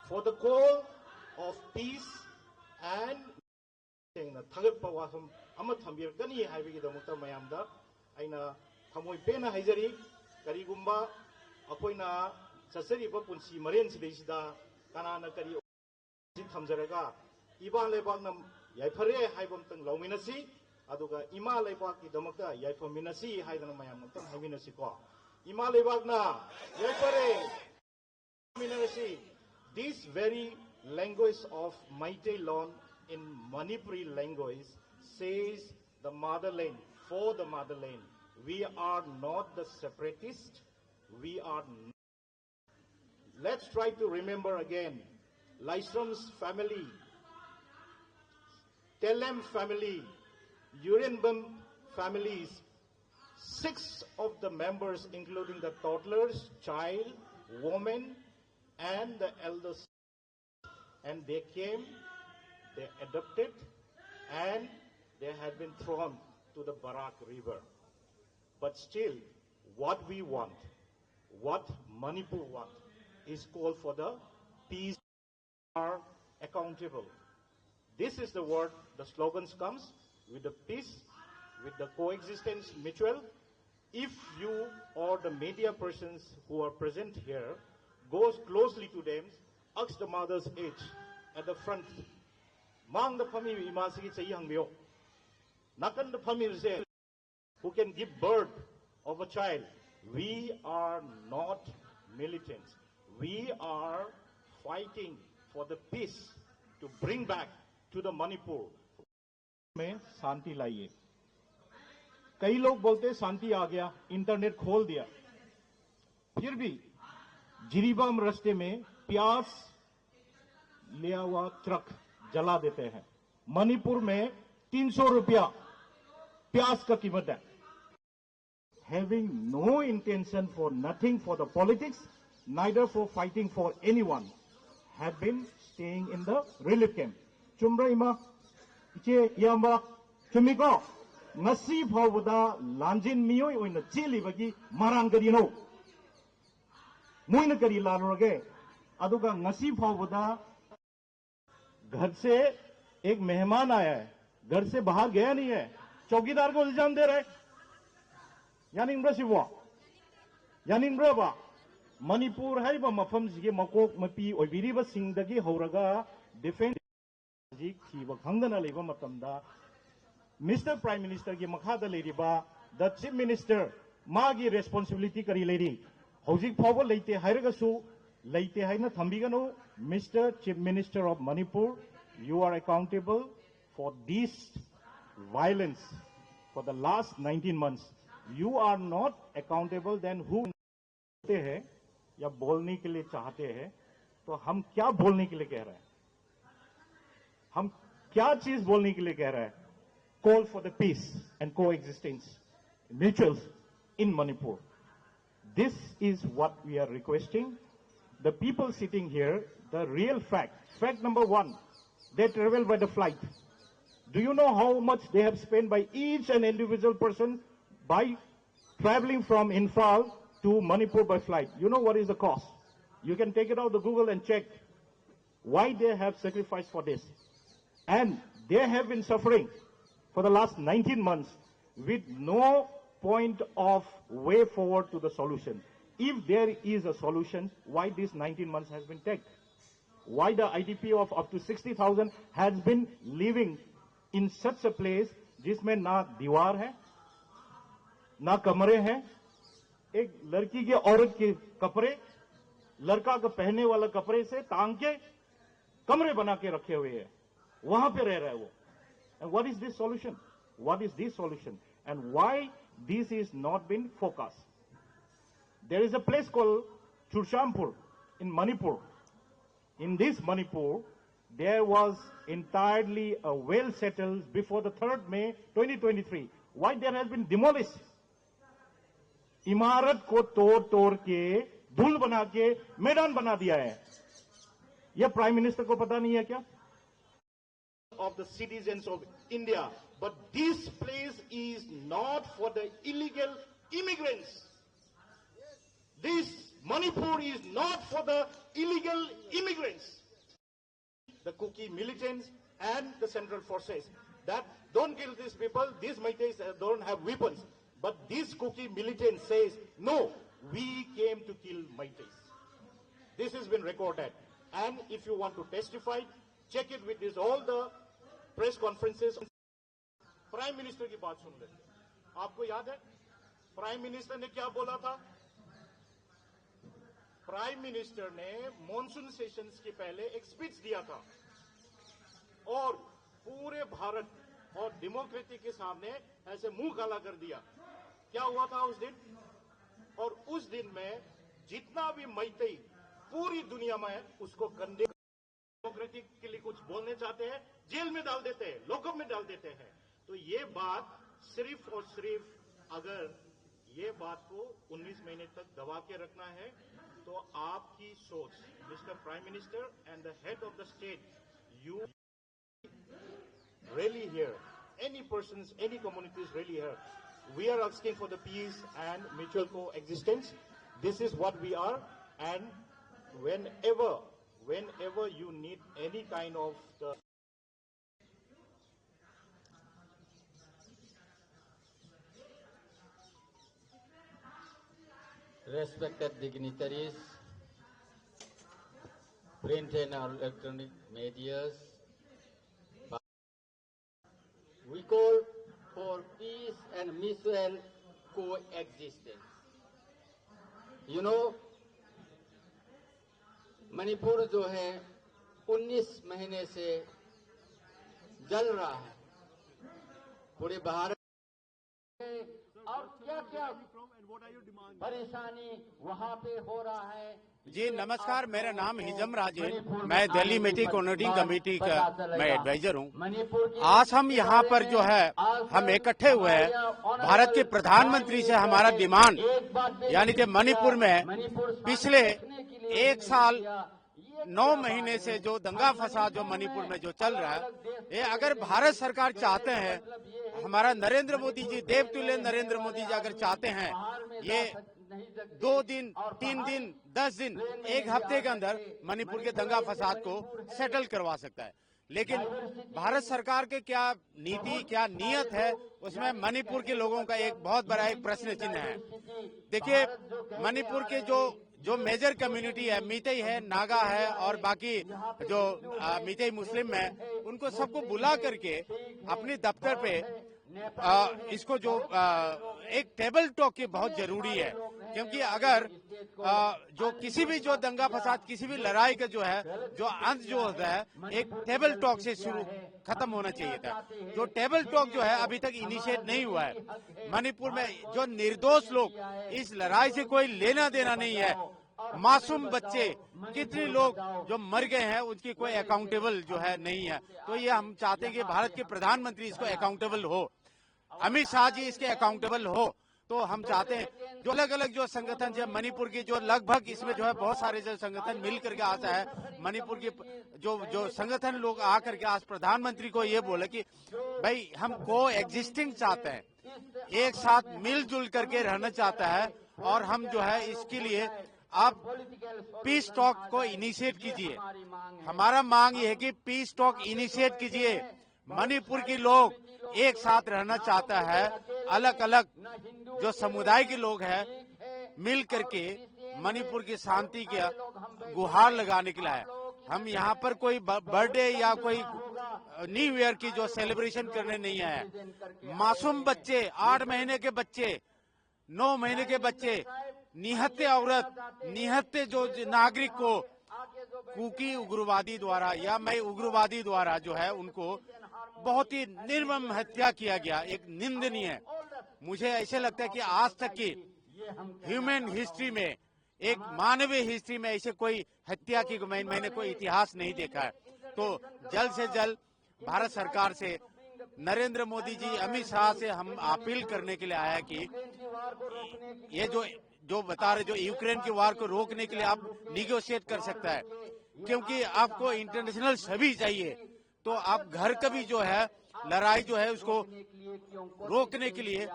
for the call of peace and Thagap Pawasum Amathambir Gani Havigi the Mutta Mayamda, Aina Tamoy Pena Hazari, Karigumba, Apoina, Sasari Papunsi, Marian Sidesida, Kanana Kari Hamzaraga, Iban Lebanam, Yapare, Hibamton, Lominasi, Aduga, Ima Lebaki, Domaka, Yapominasi, Haidamayamton, Haminasiko, Ima Lebagna, Yapare, Minasi. This very language of Meitei Lon in Manipuri language says the motherland, for the motherland. We are not the separatists. We are not. Let's try to remember again. Lystrum's family, Telem family, Urenbum families, 6 of the members, including the toddlers, child, woman, and the elders, and they came, they adopted, and they had been thrown to the Barak River. But still, what we want, what Manipur want, is call for the peace, are accountable. This is the word, the slogans comes with the peace, with the coexistence mutual. If you or the media persons who are present here goes closely to them, ask the mother's age at the front. Mang the family imasi sa iyang miyo. Nakan the family who can give birth of a child. We are not militants. We are fighting for the peace to bring back to the Manipur. में शांति लाइए. कई लोग बोलते शांति आ गया, internet खोल दिया. फिर भी जिरीबाम रास्ते में प्याज लिया हुआ ट्रक जला देते हैं. मणिपुर में 300 रुपया प्याज का कीमत है. Having no intention for nothing for the politics, neither for fighting for anyone, have been staying in the relief camp. Chumra ima, iche yamba, chumiko, ngasi phawda lanjin miyoi oina chili bagi marang garino. Muin करी लाल रगे अदुगा ngasi phawda घर से एक मेहमान आया है, घर से बाहर गया नहीं है, चौकीदार को इल्जाम दे रहे. यानिंग्रा सिवा यानिंग्रा बा मणिपुर है बा मफम सिगे मकोक मपी ओबिरिबा सिंगदगी हौरगा डिफेंस जी थीबा खंगदना लेबा मतमदा मिस्टर प्राइम मिनिस्टर की मखादा लेरिबा द चीफ मिनिस्टर मागी रेस्पॉन्सिबिलिटी करी लेरी हौजिक फावो लेते हायरगसु लेते हायना थंबिगनो. Mister chief minister of Manipur, you are accountable for this violence for the last 19 months. You are not accountable, then who है या बोलने के लिए चाहते हैं, तो हम क्या बोलने के लिए कह रहे हैं, हम क्या चीज बोलने के लिए कह रहे हैं? Call for the peace and coexistence mutuals in Manipur. This is what we are requesting. The people sitting here, the real fact number 1, they travel by the flight. Do you know how much they have spent by each and individual person by traveling from Imphal to Manipur by flight? You know what is the cost? You can take it out of Google and check why they have sacrificed for this. And they have been suffering for the last 19 months with no point of way forward to the solution. If there is a solution, why this 19 months has been taken? Why the IDP of up to 60,000 has been living in such a place जिसमें ना दीवार है, ना कमरे हैं, एक लड़की के औरत के कपड़े, लड़का का पहने वाला कपड़े से टांग के कमरे बना के रखे हुए हैं, वहां पे रह रहा है वो. And what is this solution? What is this solution? And why this is not been focused? There is a place called Churshampur in Manipur. In this Manipur, there was entirely a well settled before the 3rd May 2023. Why there has been demolished? इमारत को तोड़ के धूल बना के मैदान बना दिया है. यह प्राइम मिनिस्टर को पता नहीं है क्या? Of the citizens of India, but this place is not for the illegal immigrants. This Manipur is not for the illegal immigrants. the Kuki militants and the central forces that don't kill these people. These Meiteis don't have weapons. But this Kuki militant says, no, we came to kill Meiteis. This has been recorded. And if you want to testify, check it with this, all the press conferences. Prime minister की बात सुन लेते हैं। आपको याद है prime minister ने क्या बोला था? प्राइम मिनिस्टर ने मॉनसून सेशंस के पहले एक स्पीच दिया था और पूरे भारत और डेमोक्रेसी के सामने ऐसे मुंह काला कर दिया। क्या हुआ था उस दिन? और उस दिन में जितना भी मैतेई पूरी दुनिया में उसको गंदे डेमोक्रेसी के लिए कुछ बोलने चाहते हैं, जेल में डाल देते हैं, लॉकअप में डाल देते हैं। तो ये बात सिर्फ और सिर्फ अगर ये बात को 19 महीने तक दबा के रखना है तो आपकी सोच, mister prime minister and the head of the state, you really here, any persons, any communities really here. We are asking for the peace and mutual coexistence. This is what we are, and whenever you need any kind of the respected dignitaries, print and electronic medias, we call for peace and mutual coexistence. You know, Manipur जो है 19 महीने से जल रहा है पूरे भारत में, और क्या क्या परेशानी वहां पे हो रहा है। जी नमस्कार, मेरा नाम हिजम राज है। मैं दिल्ली मीटिंग कोऑर्डिनेटिंग कमेटी का मैं एडवाइजर हूँ। आज हम यहाँ पर जो है हम इकट्ठे हुए हैं, भारत के प्रधानमंत्री से हमारा डिमांड, यानी कि मणिपुर में पिछले 1 साल 9 महीने से जो दंगा फसाद जो मणिपुर में जो चल रहा है, ये अगर भारत सरकार चाहते हैं, हमारा नरेंद्र मोदी जी, देवतुल्य नरेंद्र मोदी जी अगर चाहते हैं, ये 2 दिन 3 दिन 10 दिन 1 हफ्ते के अंदर मणिपुर के दंगा फसाद को सेटल करवा सकता है। लेकिन भारत सरकार के क्या नीति, क्या नियत है, उसमें मणिपुर के लोगों का एक बहुत बड़ा एक प्रश्न चिन्ह है। देखिए, मणिपुर के जो मेजर कम्युनिटी है, मीतेई है, नागा है और बाकी जो मीतेई मुस्लिम है, उनको सबको बुला करके अपने दफ्तर पे इसको जो एक टेबल टॉक की बहुत जरूरी है, क्योंकि अगर जो किसी भी जो दंगा फसाद, किसी भी लड़ाई का जो है जो अंत जो होता है एक टेबल टॉक से शुरू खत्म होना चाहिए था। जो टेबल टॉक जो है अभी तक इनिशिएट नहीं हुआ है। मणिपुर में जो निर्दोष लोग, इस लड़ाई से कोई लेना देना नहीं है, मासूम बच्चे कितने लोग जो मर गए हैं उनकी कोई अकाउंटेबल जो है नहीं है। तो ये हम चाहते हैं कि भारत के प्रधानमंत्री इसको अकाउंटेबल हो, अमित शाह जी इसके अकाउंटेबल हो। तो हम चाहते हैं जो अलग अलग जो संगठन जो मणिपुर की जो लगभग इसमें जो है बहुत सारे जो संगठन मिल करके आता है, मणिपुर के जो संगठन लोग आकर के आज प्रधानमंत्री को ये बोले कि भाई हम को एग्जिस्टिंग चाहते हैं, एक साथ मिलजुल करके रहना चाहता है, और हम जो है इसके लिए आप पीस टॉक को इनिशिएट कीजिए। हमारा मांग ये है कि पीस टॉक इनिशिएट कीजिए। मणिपुर के लोग एक साथ रहना चाहता है, अलग अलग जो समुदाय के लोग हैं मिल करके मणिपुर की शांति के गुहार लगाने के लिए है। हम यहाँ पर कोई बर्थडे या कोई न्यू ईयर की जो सेलिब्रेशन करने नहीं आए। मासूम बच्चे, 8 महीने के बच्चे, 9 महीने के बच्चे, निहत्ते औरत, निहत्ते जो नागरिक को कुकी उग्रवादी द्वारा या मैं उग्रवादी द्वारा जो है उनको बहुत ही निर्मम हत्या किया गया, एक निंदनीय है। मुझे ऐसे लगता है कि आज तक की ह्यूमन हिस्ट्री में, एक मानवीय हिस्ट्री में ऐसे कोई हत्या की मैंने कोई इतिहास नहीं देखा है। तो जल्द से जल्द भारत सरकार से, नरेंद्र मोदी जी, अमित शाह से हम अपील करने के लिए आया कि ये जो बता रहे, जो यूक्रेन की वार को रोकने के लिए आप निगोशिएट कर सकता है, क्योंकि आपको इंटरनेशनल सभी चाहिए। तो आप घर का भी जो है लड़ाई जो है उसको रोकने के लिए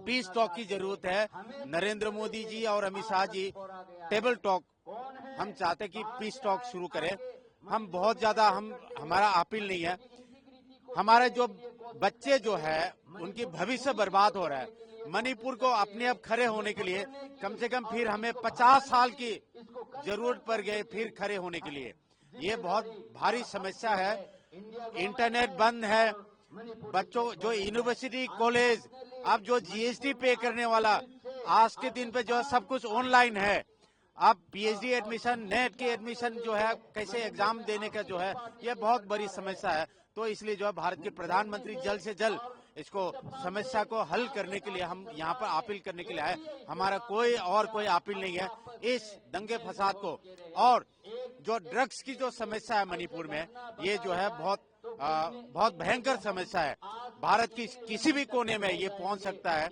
पीस टॉक की जरूरत है। नरेंद्र मोदी जी और अमित शाह जी टेबल टॉक, हम चाहते कि पीस टॉक शुरू करें। हम बहुत ज्यादा हमारा अपील नहीं है। हमारे जो बच्चे जो है उनकी भविष्य बर्बाद हो रहा है। मणिपुर को अपने आप खड़े होने के लिए कम से कम फिर हमें 50 साल की जरूरत पड़ गई फिर खड़े होने के लिए। ये बहुत भारी समस्या है। इंटरनेट बंद है, बच्चों जो यूनिवर्सिटी कॉलेज अब जो जीएसटी पे करने वाला आज के दिन पे जो है सब कुछ ऑनलाइन है। अब पीएचडी एडमिशन, नेट की एडमिशन जो है कैसे एग्जाम देने का जो है ये बहुत बड़ी समस्या है। तो इसलिए जो है भारत के प्रधानमंत्री जल्द से जल्द इसको समस्या को हल करने के लिए हम यहाँ पर अपील करने के लिए आए। हमारा कोई अपील नहीं है इस दंगे फसाद को। और जो ड्रग्स की जो समस्या है मणिपुर में, ये जो है बहुत भयंकर समस्या है। भारत की किसी भी कोने में ये पहुंच सकता है।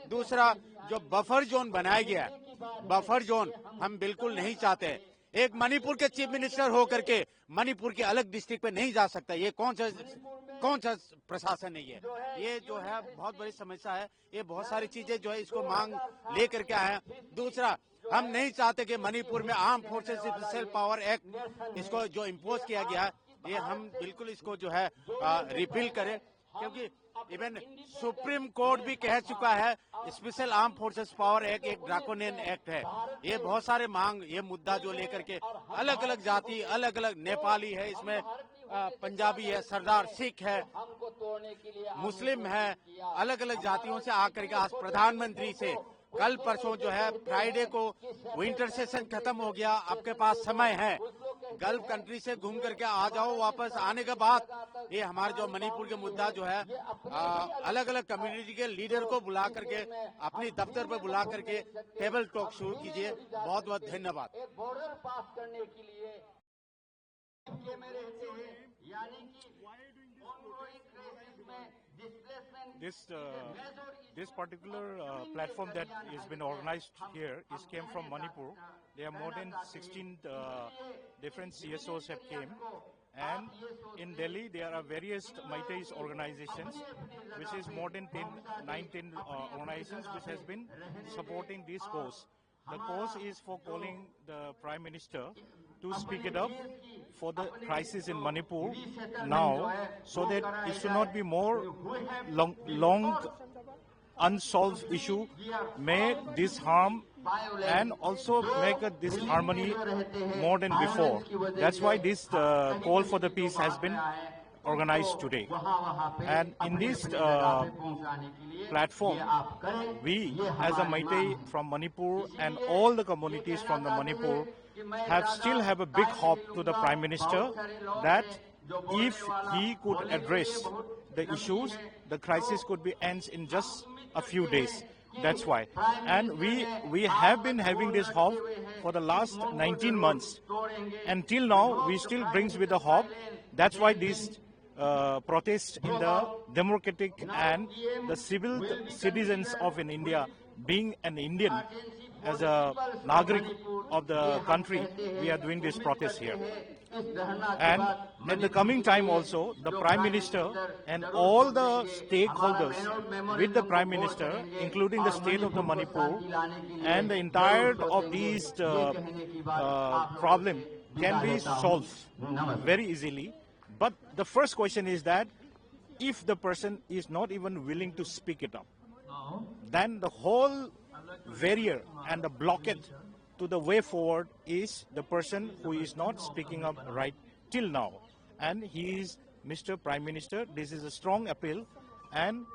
दूसरा जो बफर जोन बनाया गया है, बफर जोन हम बिल्कुल नहीं चाहते। एक मणिपुर के चीफ मिनिस्टर होकर के मणिपुर के अलग डिस्ट्रिक्ट पे नहीं जा सकता। ये कौन सा प्रशासन है ये जो है बहुत बड़ी समस्या है। ये बहुत सारी चीजें जो है इसको मांग लेकर के आए हैं। दूसरा, हम नहीं चाहते कि मणिपुर में arm forces special power act इसको जो इम्पोज किया गया है ये हम बिल्कुल इसको जो है रिपील करें, क्योंकि इवन सुप्रीम कोर्ट भी कह चुका है special arm forces power act एक ड्रैकोनियन एक्ट है। ये बहुत सारे मांग, ये मुद्दा जो लेकर के अलग अलग जाति, अलग अलग नेपाली है, इसमें पंजाबी है, सरदार सिख है, मुस्लिम है, अलग अलग जातियों से आकर के आज प्रधानमंत्री से कल परसों जो है फ्राइडे को विंटर सेशन खत्म हो गया, आपके पास समय है, गल्फ कंट्री से घूम करके आ जाओ। वापस आने के बाद ये हमारे जो मणिपुर के मुद्दा जो है अलग अलग कम्युनिटी के लीडर को बुला करके अपनी दफ्तर पर बुला करके टेबल टॉक शुरू कीजिए। बहुत बहुत धन्यवाद। एक बॉर्डर पास करने के लिए में रहते हैं, यानी कि This particular platform that has been organized here came from Manipur. There are more than 16 different CSOs have came, and in Delhi there are various Meitei organizations, which is more than 9-10 organizations which has been supporting this cause. The cause is for calling the Prime Minister to speak it up for the crisis in Manipur now, so that it should not be more long unsolved issue, may disharm and also make a disharmony more than before. That's why this call for the peace has been organized today. And in this platform, we as a Meitei from Manipur and all the communities from the Manipur still have a big hope to the Prime Minister that if he could address the issues, the crisis could be ends in just a few days. That's why. And we have been having this hope for the last 19 months. Until now, we still brings with the hope. That's why this protest in the democratic and the civil citizens of in India, being an Indian, as a Nagrik of the country, we are doing this protest here. And at the coming time also, the Prime Minister and all the stakeholders with the Prime Minister, including the state of the Manipur, and the entire of these problem can be solved very easily. But the first question is that if the person is not even willing to speak it up, then the whole barrier and the blockade to the way forward is the person who is not speaking up right till now. And he is Mr. Prime Minister. This is a strong appeal. And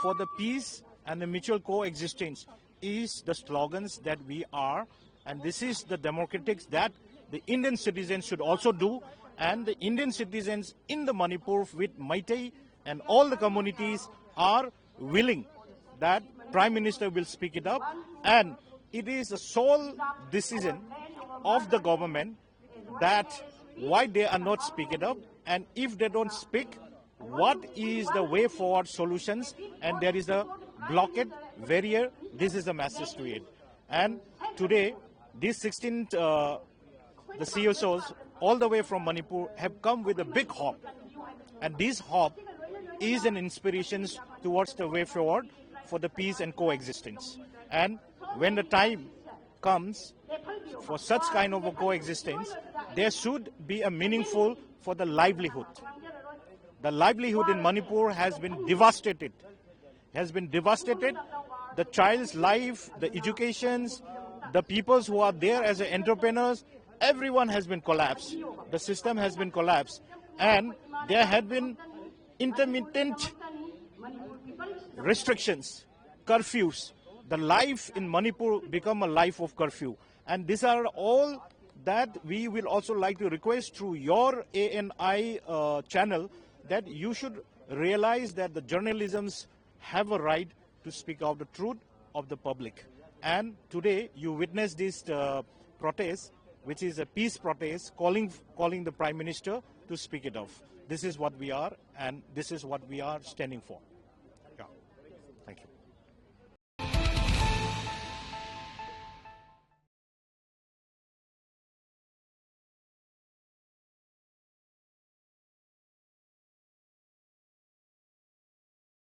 for the peace and the mutual coexistence is the slogans that we are. And this is the democratics that the Indian citizens should also do. And the Indian citizens in the Manipur with Meitei and all the communities are willing that Prime Minister will speak it up, and it is a sole decision of the government that why they are not speaking up, and if they don't speak, what is the way forward solutions, and there is a blockade barrier. This is the message to it. And today, these 16 the CSOs all the way from Manipur have come with a big hope, and this hope is an inspiration towards the way forward for the peace and coexistence. And when the time comes for such kind of a coexistence, there should be a meaningful for the livelihood. The livelihood in Manipur has been devastated. The child's life, the educations, the peoples who are there as entrepreneurs, everyone has been collapsed. The system has been collapsed. And there had been intermittent restrictions, curfews. The life in Manipur become a life of curfew. And these are all that we will also like to request through your ANI channel, that you should realize that the journalisms have a right to speak out the truth of the public. And today you witness this protest, which is a peace protest, calling the Prime Minister to speak it off. This is what we are, and this is what we are standing for.